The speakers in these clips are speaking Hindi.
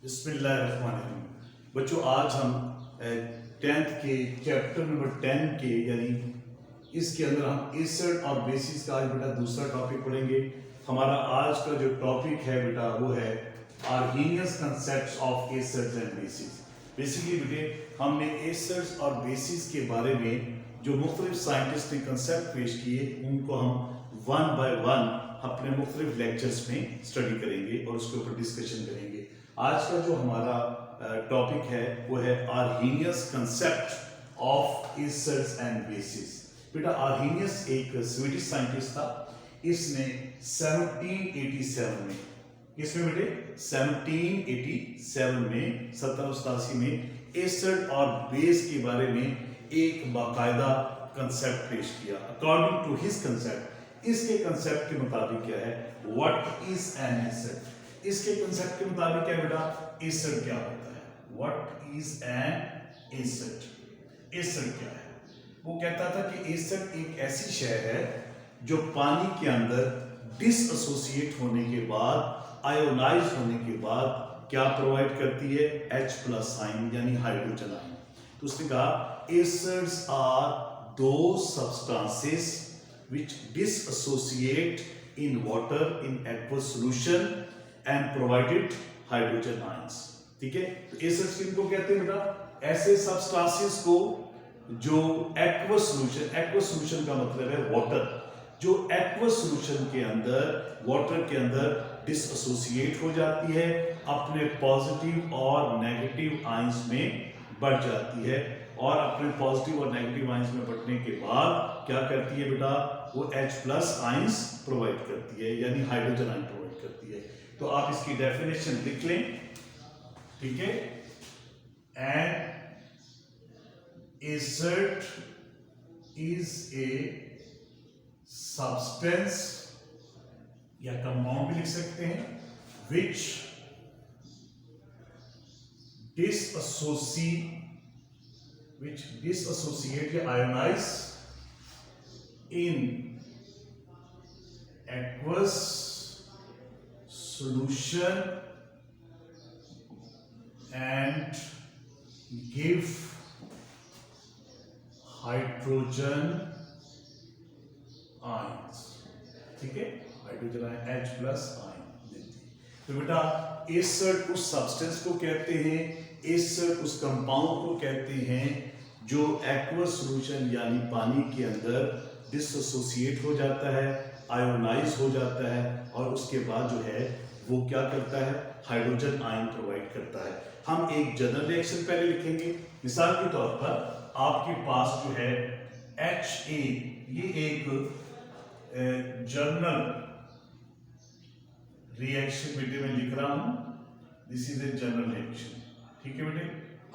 बिस्मिल्लाहिर्रहमानिर्रहीम। बच्चों, आज हम 10th के चैप्टर नंबर 10 के यानी इसके अंदर हम एसिड और बेसिस का आज बेटा दूसरा टॉपिक पढ़ेंगे। हमारा आज का जो टॉपिक है बेटा वो है Arrhenius concepts of acids and bases. Basically बेटे हमने एसिड्स और बेसिस के बारे में जो मुख्तलिफ साइंटिस्ट ने कंसेप्ट पेश किए उनको हम वन बाय वन अपने मुख्तलिफ लेक्चर्स में स्टडी करेंगे और उसके ऊपर डिस्कशन करेंगे। आज का जो हमारा टॉपिक है वो है Arrhenius concept of acids and bases. बेटा आर्हीनियस एक स्वीडिश साइंटिस्ट था। इसने 1787 में इसमें बेटे 1787 में 1787 में एसिड और बेस के बारे में एक बाकायदा कंसेप्ट पेश किया। अकॉर्डिंग टू हिज कंसेप्ट, इसके कंसेप्ट के मुताबिक क्या है, व्हाट इज एन एसिड। इसके कंसेप्ट के मुताबिक क्या बेटा, एसिड क्या होता है, what is an acid. Acid क्या है? वो कहता था कि एसिड एक ऐसी शय है जो पानी के अंदर डिसएसोसिएट होने के बाद, आयोनाइज होने के बाद क्या प्रोवाइड करती है, H+ आयन यानी हाइड्रोजन आयन। तो उसने कहा acids are those substances which disassociate in water in aqueous solution and provided hydrogen ions। ठीक है, तो एसिड्स किनको कहते हैं बेटा, ऐसे सब्सटेंसेस को जो एक्वस सॉल्यूशन का मतलब है वाटर, जो एक्वस सॉल्यूशन के अंदर, वाटर के अंदर डिसएसोसिएट हो जाती है, अपने पॉजिटिव और नेगेटिव आयंस में बढ़ जाती है और अपने पॉजिटिव और नेगेटिव आयंस में बढ़ने के बाद क्या करती है बेटा, वो H+ आयंस प्रोवाइड करती है यानी हाइड्रोजन आयन प्रोवाइड करती है। तो आप इसकी डेफिनेशन लिख लें, ठीक है। N acid is a substance या कंपाउंड भी लिख सकते हैं विच disassociate या ionize in aqueous solution and give hydrogen ions। ठीक है, हाइड्रोजन आयन H+ आयन देती है। तो बेटा एसिड उस सब्सटेंस को कहते हैं, एसिड उस कंपाउंड को कहते हैं जो एक्वस सॉल्यूशन यानी पानी के अंदर डिसएसोसिएट हो जाता है, आयोनाइज हो जाता है और उसके बाद जो है वो क्या करता है, हाइड्रोजन आयन प्रोवाइड करता है। हम एक जनरल रिएक्शन पहले लिखेंगे। मिसाल के तौर पर आपके पास जो है Ha, ये एक जनरल रिएक्शन बेटे मैं लिख रहा हूं, this is a general reaction. ठीक है बेटे,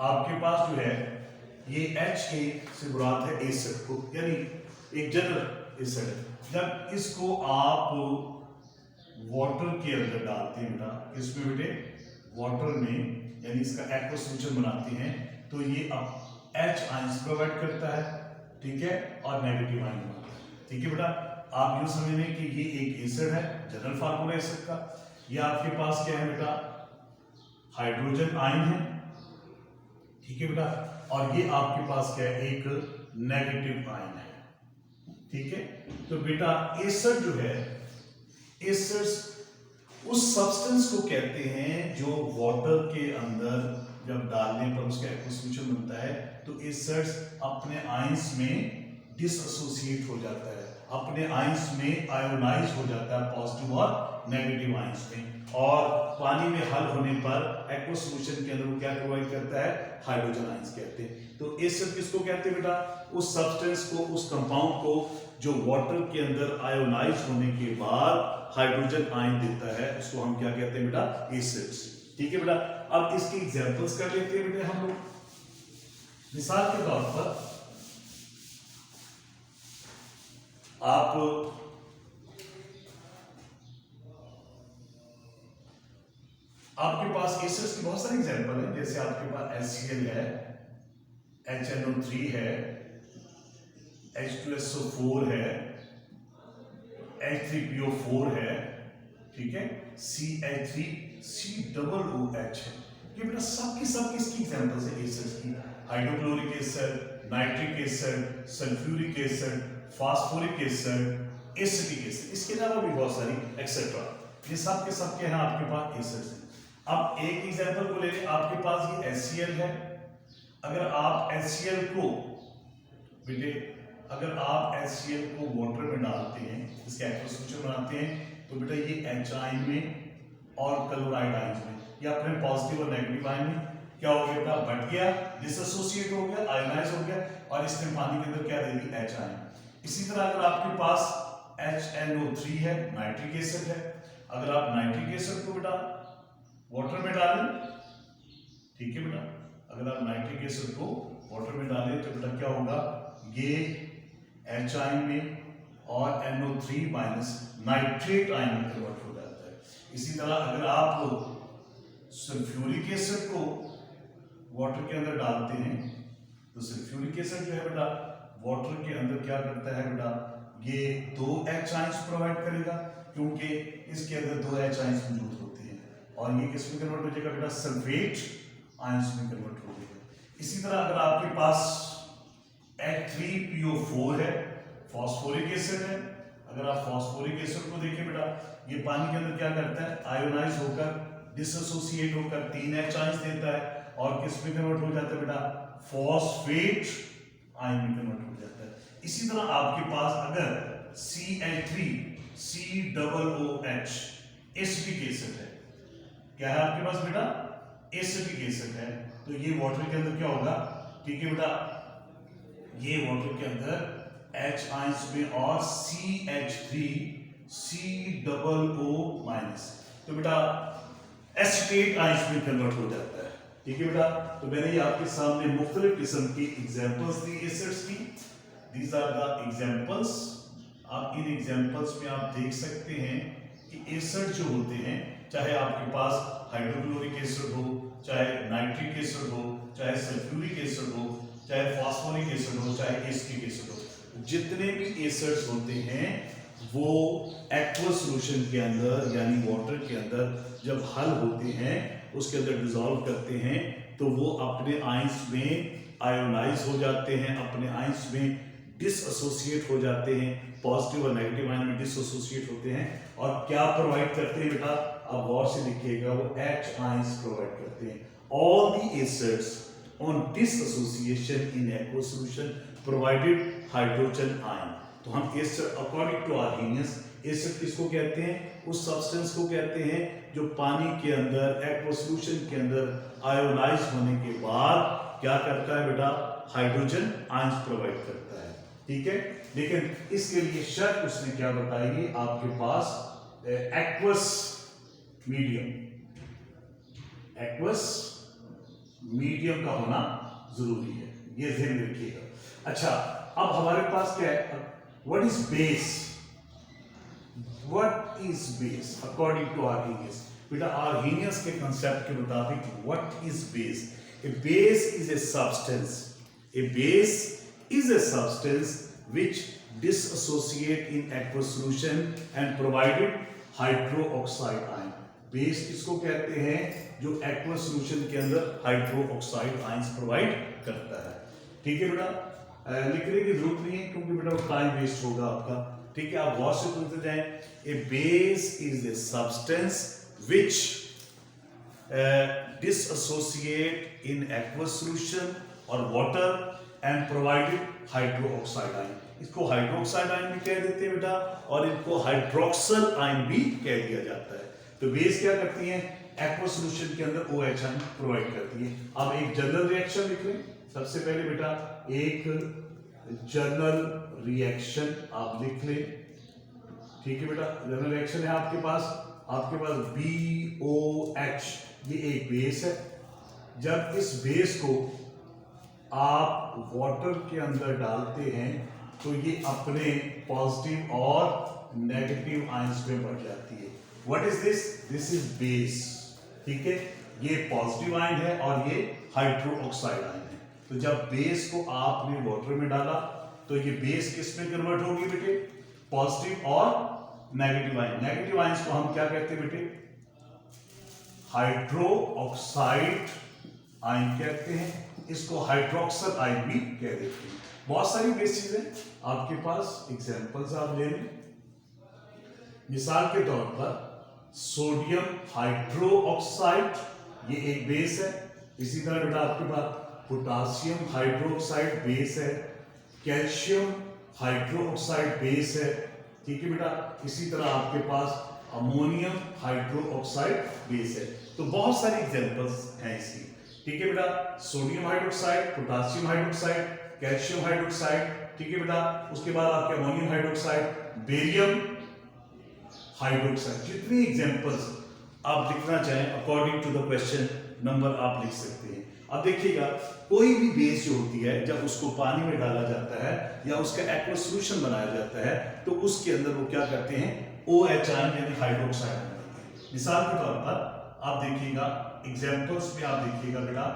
आपके पास जो है ये Ha से मुराद है एसिड को, यानी एक जनरल एसिड है। जब इसको आप वाटर के अंदर डालते हैं बेटा, इसमें बेटे वाटर में यानी इसका एक्वस सॉल्यूशन बनाते हैं तो ये अब H आयंस प्रोवाइड करता है, ठीक है, और नेगेटिव आयन बनाता है। ठीक है बेटा, आप यूं समझ लें कि ये एक एसिड है, जनरल फार्मूला एसिड का। ये आपके पास क्या है बेटा, हाइड्रोजन आयन है, ठीक है बेटा, और ये आपके पास क्या है, एक नेगेटिव आयन है। ठीक है, तो बेटा एसिड जो है, एसिड्स उस सब्सटेंस को कहते हैं जो वाटर के अंदर जब डालने पर उसका एक्वस सॉल्यूशन बनता है तो एसिड्स अपने आयंस में डिसएसोसिएट हो जाता है, अपने आयंस में आयोनाइज हो जाता है पॉजिटिव और नेगेटिव आयंस में, और पानी में हल होने पर एक्वस सॉल्यूशन के अंदर वो क्या प्रोवाइड करता है, हाइड्रोजन आयंस कहते हैं। तो एसिड किसको कहते हैं बेटा, उस सब्सटेंस को, उस कंपाउंड को जो वाटर के अंदर आयोनाइज होने के बाद हाइड्रोजन आयन देता है, उसको हम क्या कहते हैं बेटा, एसिड्स। ठीक है बेटा, अब इसकी एग्जांपल्स कर लेते हैं बेटे हम लोग। मिसाल के तौर पर आपके पास एसिड्स की बहुत सारी एग्जांपल है, जैसे आपके पास HCl है, HNO3 है, H2SO4 है, H3PO4 है, ठीक है, CH3COOH है। सबकी सबकी इसकी एग्जांपल्स है एसिड्स की, hydrochloric acid, nitric acid, sulphuric acid, phosphoric acid, acetic acid, इसके अलावा भी बहुत सारी एक्सेट्रा, ये सब के हैं आपके पास एसिड्स हैं। अब एक एग्जांपल को ले लें, आपके पास ये HCl है, अगर आप HCl को बेटे अगर आप HCl को वाटर में डालते हैं, इसका एक्वस सोल्यूशन बनाते हैं, तो बेटा ये H आयन में और क्लोराइड आयन में, या अपने पॉजिटिव और नेगेटिव आयन में क्या हो गया बेटा, बढ़ गया, डिसोसिएट हो गया, आयोनाइज हो गया, और इसने पानी के अंदर क्या दे दी, H आयन। इसी तरह अगर आपके पास HNO3 है, नाइट्रिक एसिड है, अगर आप नाइट्रिक एसिड को बेटा वाटर में डालें, ठीक है बेटा, अगर आप नाइट्रिक एसिड को वाटर में डालें तो बेटा क्या होगा, ये H आयन में और NO3 माइनस नाइट्रेट आयन में कन्वर्ट हो जाता है। इसी तरह अगर आप सल्फ्यूरिक एसिड को वाटर के अंदर डालते हैं तो सल्फ्यूरिक एसिड जो है बेटा वाटर के अंदर क्या करता है बेटा, ये 2 H आयंस प्रोवाइड करेगा, क्योंकि इसके अंदर 2 H आयंस मौजूद होते हैं, और ये किस में कन्वर्ट हो जाएगा बेटा, सल्फेट आयंस में कन्वर्ट हो जाएगा। इसी तरह अगर आपके पास H3PO4 है, फास्फोरिक एसिड है, अगर आप फास्फोरिक एसिड को देखिए बेटा, ये पानी के अंदर क्या करता है, आयोनाइज होकर डिसोसिएट होकर 3 H आयंस देता है, और किस में कन्वर्ट हो जाता है बेटा, फॉस्फेट आयन में कन्वर्ट हो जाता है। इसी तरह आपके पास अगर CH3COOH एसिटिक एसिड है, क्या है आपके पास बेटा, एसिटिक एसिड है, तो ये वाटर के अंदर क्या होगा, ठीक है बेटा, ये वाटर के अंदर H आयंस में और CH3COO माइनस, तो बेटा एसिटेट आयंस में कन्वर्ट हो जाता है, ठीक है बेटा। तो मैंने ये आपके सामने मुख्तलिफ किस्म की एग्जांपल्स दी एसिड्स की, दीज आर द एग्जांपल्स। आप इन एग्जांपल्स में आप देख सकते हैं कि एसिड जो होते हैं, चाहे आपके पास हाइड्रोक्लोरिक एसिड हो, चाहे नाइट्रिक एसिड हो, चाहे सल्फ्यूरिक एसिड हो, चाहे फास्फोरिक एसिड हो, चाहे एसिटिक एसिड हो, जितने भी एसिड्स होते हैं वो एक्वस सॉल्यूशन के अंदर यानी वाटर के अंदर जब हल होते हैं, उसके अंदर डिसॉल्व करते हैं, तो वो अपने आयंस में आयोनाइज हो जाते हैं, अपने आयंस में डिसएसोसिएट हो जाते हैं, पॉजिटिव और नेगेटिव आयन में डिसएसोसिएट होते हैं, और क्या प्रोवाइड करते हैं बेटा, अब गौर से देखिएगा, वो H आयंस प्रोवाइड करते हैं। All the acids on dissociation in aqueous solution provided hydrogen ion। तो हम acid according to Arrhenius, acid किसको कहते हैं, उस सब्सटेंस को कहते हैं जो पानी के अंदर एक्वस सॉल्यूशन के अंदर आयोनाइज होने के बाद क्या करता है बेटा, हाइड्रोजन आयंस प्रोवाइड करता है, ठीक है। लेकिन इसके लिए शर्त उसने क्या बताई, आपके पास एक्वस मीडियम, एक्वस मीडियम का होना जरूरी है, ये ध्यान रखिएगा। अच्छा, अब हमारे पास क्या है, what is base, what is base according to Arrhenius, बेटा आर्हेनियस के कंसेप्ट के मुताबिक what is base, a base is a substance, a base is a substance which dissociate in aqueous solution and provided hydroxide ion. Base किसको कहते हैं, जो एक्वस सॉल्यूशन के अंदर हाइड्रोक्साइड आयंस प्रोवाइड करता है, ठीक है बेटा। लिखने की जरूरत नहीं है क्योंकि बेटा टाइम वेस्ट होगा आपका, ठीक है। आप गौर से सुनते जाएं, a base is a substance which dissociate in aqueous solution or water and provided hydroxide ion. इसको हाइड्रोक्साइड आयन भी कह देते हैं बेटा, और इनको हाइड्रोक्सल आयन भी कह दिया जाता है। तो बेस क्या करती है, एक्वस सॉल्यूशन के अंदर OH आयन प्रोवाइड करती है। अब एक जनरल रिएक्शन लिख लें, सबसे पहले बेटा एक जनरल रिएक्शन आप लिख लें, ठीक है बेटा। जनरल रिएक्शन है आपके पास BOH, ये एक बेस है। जब इस बेस को आप वाटर के अंदर डालते हैं तो ये अपने पॉजिटिव और नेगेटिव आयंस में बढ़ जाती है। What is this, this is base, ठीक है। ये पॉजिटिव आयन है और ये हाइड्रोक्साइड आयन है। तो जब बेस को आपने वाटर में डाला तो ये बेस किस में कन्वर्ट होगी बेटे, पॉजिटिव और नेगेटिव आयन। नेगेटिव आयंस को हम क्या कहते हैं बेटे, हाइड्रोक्साइड आयन कहते हैं, इसको हाइड्रोक्सल आयन भी कह देते हैं। बहुत सारी बेसिस है आपके पास, एग्जांपल्स आप ले लें। मिसाल के तौर पर सोडियम हाइड्रोक्साइड, ये एक बेस है। इसी तरह बेटा आपके पास पोटासियम हाइड्रोक्साइड बेस है, कैल्शियम हाइड्रोक्साइड बेस है, ठीक है बेटा। इसी तरह आपके पास अमोनियम हाइड्रोक्साइड बेस है। तो बहुत सारे एग्जांपल्स हैं इसकी, ठीक है बेटा। Sodium hydroxide, potassium hydroxide, calcium hydroxide, ठीक है बेटा। उसके बाद आपके अमोनियम हाइड्रोक्साइड, बेरियम हाइड्रोक्साइड। जितनी एग्जांपल्स आप लिखना चाहें according to the question number आप लिख सकते हैं। अब देखिएगा, कोई भी बेस जो होती है जब उसको पानी में डाला जाता है या उसका एक्वस सॉल्यूशन बनाया जाता है तो उसके अंदर वो क्या करते हैं, OH आयन यानी हाइड्रोक्साइड बनाते हैं। मिसाल के तौर पर आप देखिएगा, एग्जांपल्स में आप देखिएगा बेटा।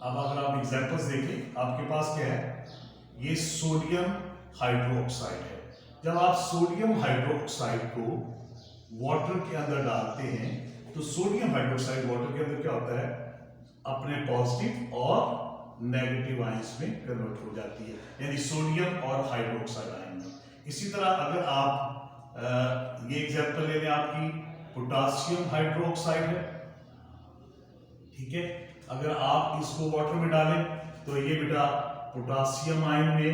अब अगर आप एग्जांपल्स देखें, आपके पास क्या है, ये सोडियम हाइड्रोक्साइड है। जब आप सोडियम हाइड्रोक्साइड को वाटर के अंदर डालते हैं तो सोडियम हाइड्रोक्साइड वाटर के अंदर क्या होता है, अपने पॉजिटिव और नेगेटिव आयंस में कन्वर्ट हो जाती है, यानी सोडियम और हाइड्रोक्साइड आयन में। इसी तरह अगर आप ये एग्जांपल ले लें, आपकी पोटासियम हाइड्रोक्साइड है, ठीक है। अगर आप इसको वाटर में डालें तो ये बेटा पोटासियम आयन में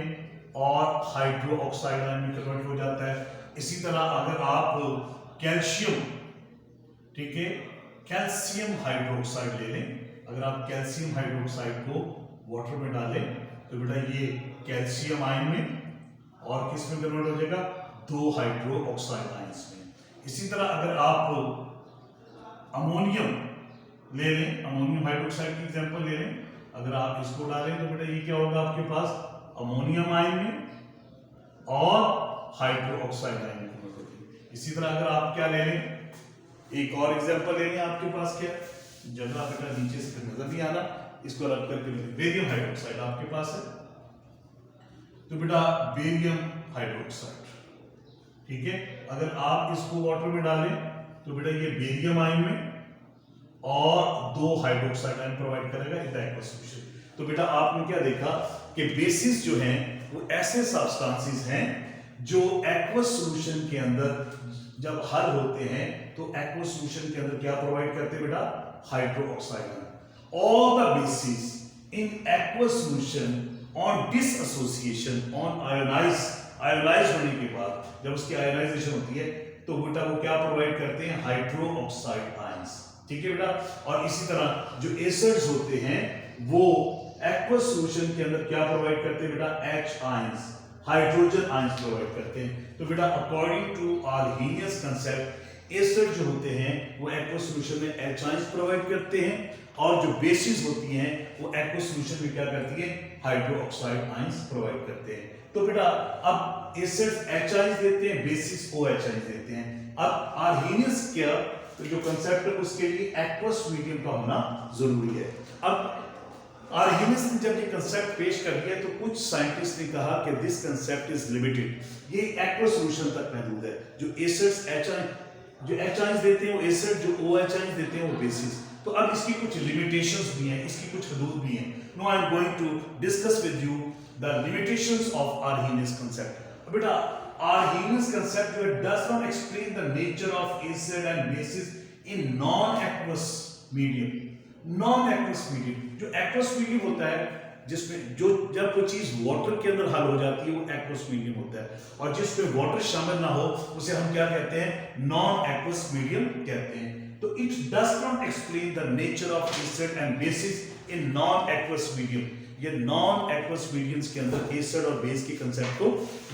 और हाइड्रोक्साइड आयन में कन्वर्ट हो जाता है। इसी तरह अगर आप कैल्शियम, ठीक है, कैल्शियम हाइड्रोक्साइड ले लें, अगर आप कैल्शियम हाइड्रोक्साइड को वाटर में डालें तो बेटा ये कैल्शियम आयन में और किस में कन्वर्ट हो जाएगा, 2 हाइड्रोक्साइड आयंस में। इसी तरह अगर आप अमोनियम ले लें, अमोनियम हाइड्रोक्साइड की एग्जांपल ले लें, अगर आप इसको डालें तो बेटा ये क्या होगा, आपके पास अमोनियम आयन में और हाइड्रोक्साइड आयन में कन्वर्ट होगी। इसी तरह अगर आप क्या ले लें, एक और एग्जांपल ले लें, आपके पास क्या जगह बेटा नीचे से नजर नहीं आना, इसको रख करके बेरियम हाइड्रोक्साइड आपके पास है, तो बेटा बेरियम हाइड्रोक्साइड, ठीक है। अगर आप इसको वाटर में डालें तो बेटा ये बेरियम आयन में और 2 हाइड्रोक्साइड आयन प्रोवाइड करेगा इन द एक्वस सॉल्यूशन। तो बेटा आपने क्या देखा कि बेसिस जो हैं वो ऐसे सब्सटेंसेस हैं जो एक्वस सॉल्यूशन के अंदर जब हल होते हैं तो एक्वस सॉल्यूशन के अंदर क्या प्रोवाइड करते हैं बेटा, hydroxide ion. All the bases in aqueous solution on dissociation on ionize होने के बाद, जब उसकी आयोनाइजेशन होती है तो बेटा वो क्या प्रोवाइड करते हैं, हाइड्रोक्साइड आयंस, ठीक है बेटा। और इसी तरह जो एसिड्स होते हैं वो एक्वस सॉल्यूशन के अंदर क्या प्रोवाइड करते हैं बेटा, H ions, hydrogen ions provide करते हैं। तो बेटा according to Arrhenius concept acid जो होते हैं वो एक्वस सॉल्यूशन में H आयंस प्रोवाइड करते हैं और जो बेसिस होती हैं वो एक्वस सॉल्यूशन में क्या करती है, हाइड्रोक्साइड आयंस प्रोवाइड करते हैं। तो बेटा अब एसिड्स H आयंस देते हैं, बेसिस OH आयंस देते हैं। अब आर्हीनियस क्या, तो जो कंसेप्ट है उसके लिए एक्वस मीडियम का होना जरूरी है। अब आर्हीनियस ने जब ये कंसेप्ट पेश कर दिया तो कुछ साइंटिस्ट ने कहा कि दिस कंसेप्ट इज लिमिटेड, ये एक्वस सॉल्यूशन तक महदूद है। जो एसिड्स जो H आयंस देते हैं वो एसिड, जो OH आयंस देते हैं वो बेसिस। तो अब इसकी कुछ लिमिटेशंस भी हैं, इसकी कुछ हदूद भी हैं। No I am going to discuss with you the limitations of Arrhenius concept. बेटा आर्हीनियस कंसेप्ट जो है does not explain the nature of acid and bases in non aqueous medium. Non aqueous medium, जो एक्वस मीडियम होता है जिसमें जो जब कोई चीज वाटर के अंदर हल हो जाती है वो एक्वस मीडियम होता है, और जिसमें वाटर शामिल ना हो उसे हम क्या कहते हैं, नॉन एक्वस मीडियम कहते हैं। तो it does not explain the nature of acid and bases in non aqueous medium. ये नॉन एक्वस मीडियम्स के अंदर एसिड और बेस के कंसेप्ट को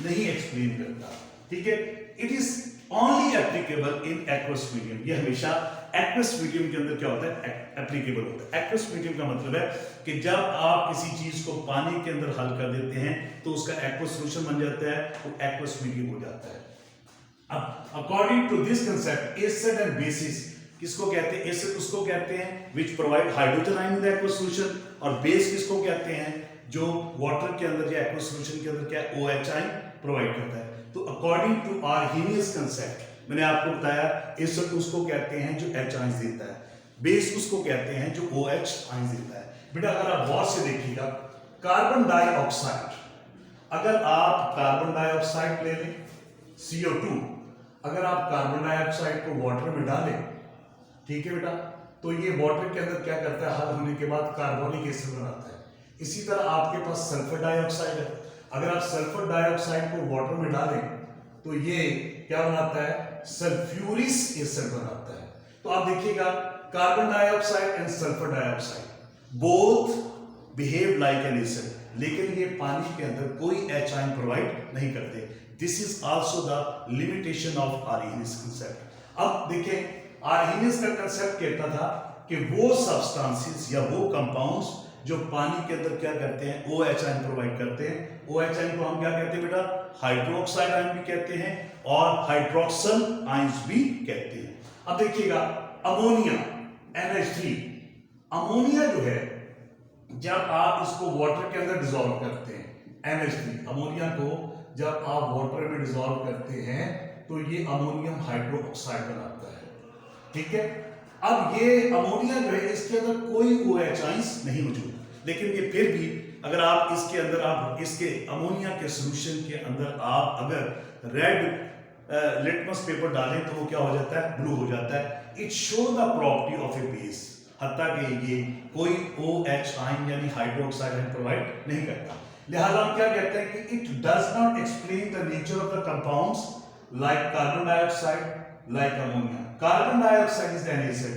नहीं एक्सप्लेन करता, ठीक है। It is only applicable in aqueous medium. ये हमेशा एक्वस मीडियम के अंदर क्या होता है, एप्लीकेबल होता है। एक्वस मीडियम का मतलब है कि जब आप किसी चीज को पानी के अंदर हल कर देते हैं तो उसका एक्वस सॉल्यूशन बन जाता है, वो एक्वस मीडियम हो जाता है। अब according to this concept acid and bases किसको कहते हैं, एसिड उसको कहते हैं which provide hydrogen ion in the aqueous solution, और बेस किसको कहते हैं जो वाटर के अंदर या एक्वस सॉल्यूशन के अंदर क्या OH आयन प्रोवाइड करता है। तो अकॉर्डिंग टू आर्हीनियस कंसेप्ट मैंने आपको बताया एसिड उसको कहते हैं जो H आयंस देता है, बेस उसको कहते हैं जो OH आयंस देता है। बेटा अगर आप गौर से देखिएगा, कार्बन डाइऑक्साइड, अगर आप कार्बन डाइऑक्साइड ले लें CO2, अगर आप कार्बन डाइऑक्साइड को वाटर में डालें, ठीक है बेटा, तो ये वाटर के अंदर क्या करता है, हल होने के बाद कार्बोनिक एसिड बनाता है। इसी तरह आपके पास सल्फर डाइऑक्साइड है, अगर आप सल्फर डाइऑक्साइड को वाटर में डालें तो ये क्या बनाता है, सल्फ्यूरिक एसिड बनाता है। तो आप देखिएगा carbon dioxide and sulphur dioxide both behave like an acid, लेकिन ये पानी के अंदर कोई H आयन प्रोवाइड नहीं करते। This is also the limitation of Arrhenius concept. अब देखें, आर्हेनियस का कंसेप्ट कहता था कि वो सब्सटेंसेस या वो कंपाउंड्स जो पानी के अंदर क्या करते हैं, OH आयन प्रोवाइड करते हैं। OH आयन को हम क्या कहते हैं बेटा, हाइड्रोक्साइड आयन भी कहते हैं और हाइड्रोक्सल आयंस भी कहते हैं। अब देखिएगा अमोनिया NH3, अमोनिया जो है जब आप इसको वाटर के अंदर डिसॉल्व करते हैं, NH3 अमोनिया को जब आप वाटर में डिसॉल्व करते हैं तो ये अमोनियम हाइड्रोक्साइड बनाता है, ठीक है। अब ये अमोनिया जो है इसके अंदर कोई OH आयंस नहीं मौजूद, लेकिन ये फिर भी अगर आप इसके अंदर आप इसके अमोनिया के सॉल्यूशन के अंदर आप अगर रेड लिटमस पेपर डालें तो वो क्या हो जाता है, ब्लू हो जाता है। It show the property of A base, हत्ता कि ये कोई OH आयन यानी हाइड्रोक्साइड आयन प्रोवाइड नहीं करता। लिहाजा हम क्या कहते हैं कि it does not explain the nature of the compounds like carbon dioxide, like ammonia. Carbon dioxide is an acid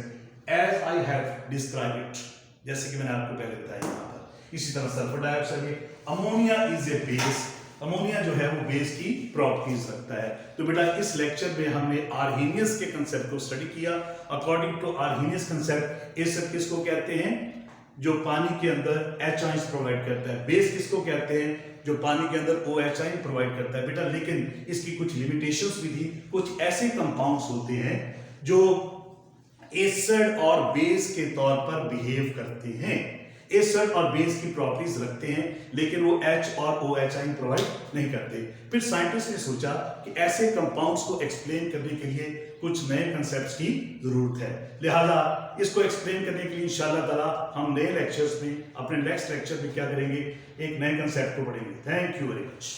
as I have described it, जैसे कि मैंने आपको पहले बताया यहाँ पर। इसी तरह सल्फर डाइऑक्साइड है, ammonia is a base, ammonia जो है वो बेस की प्रॉपर्टीज रखता है। तो बेटा इस लेक्चर में हमने आर्हेनियस के कंसेप्ट को स्टडी किया। According to Arrhenius concept acid किसको कहते हैं, जो पानी के अंदर H आयंस प्रोवाइड करता है। बेस किसको कहते हैं, जो पानी के अंदर OH आयन प्रोवाइड करता है। बेटा लेकिन इसकी कुछ लिमिटेशंस भी थी, कुछ ऐसे कंपाउंड्स होते हैं जो एसिड और बेस के तौर पर बिहेव करते हैं, एसिड और बेस की प्रॉपर्टीज रखते हैं, लेकिन वो H और OH आयन प्रोवाइड नहीं करते। फिर साइंटिस्ट ने सोचा कि ऐसे कंपाउंड्स को एक्सप्लेन करने के लिए कुछ नए कंसेप्ट्स की जरूरत है। लिहाजा इसको एक्सप्लेन करने के लिए इंशाअल्लाह ताला हम नए लेक्चर्स में, अपने नेक्स्ट लेक्चर में क्या करेंगे, एक नए कंसेप्ट को पढ़ेंगे। Thank you very much.